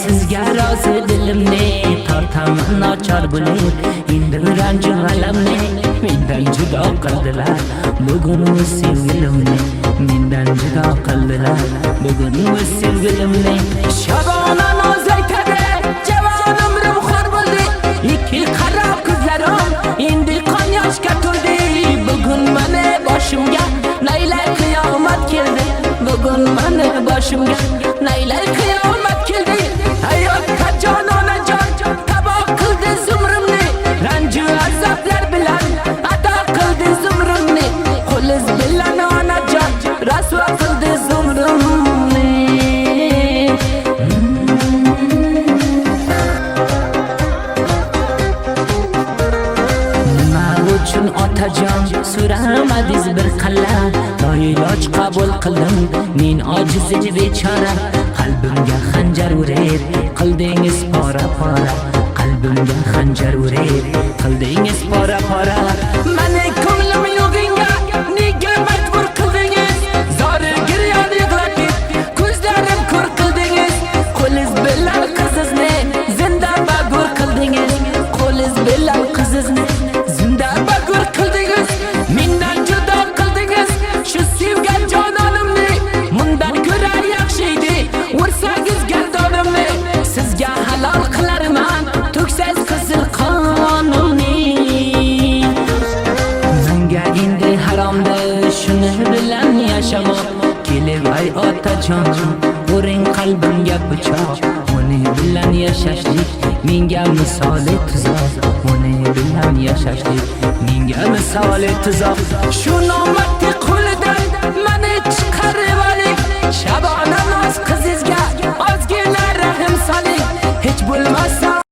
sizga rozi dilimni tortaman nochor bo'lib endi ranju g'alamni mendan judo qildilar bugun o'z sevgilimni mendan judo qildilar bugun o'z sevgilimni Shabona noz aytadi javon umrim xor bo'ldi ikki qaro ko'zlarim endi qon yoshga to'ldi bugun mana boshimga naylay qiyomat keldi bugun mana boshimga naylay qiyomat keldi hayotga jononajon tabo qildi zumrimni ranju azoblar bilan ato qildi zumrimni qo'liz bilan onajon rasvo qildi zumrimni nima uchun otajon so'ramadingiz bir qalla noiloj qabul qildim men ojiz bechora qalbimga xanjar urar qildingiz pora pora qalbimga xanjar urar qildingiz pora pora meni ko'nglim yo'g'ingga nega majbur qildingiz zori giryon yig'latib ko'zlarim ko'r qildingiz qo'liz bilan qizizni zinda bagur qildingiz qo'liz bilan qizizni zinda bagur qildingiz mendan judo qildingiz shu sevgan jononimni bundan ko'ra yaxshi edi ursangiz gardonimni sizga halol qilarman to'ksiz qizil qonimni menga endi haromda shuni bilan yashamoq kelib ay otajon uring qalbimga pichoq uni bilan yashashlik menga misoli tuzoq uni bilan yashashlik menga misoli tuzoq shu nomardni qo'li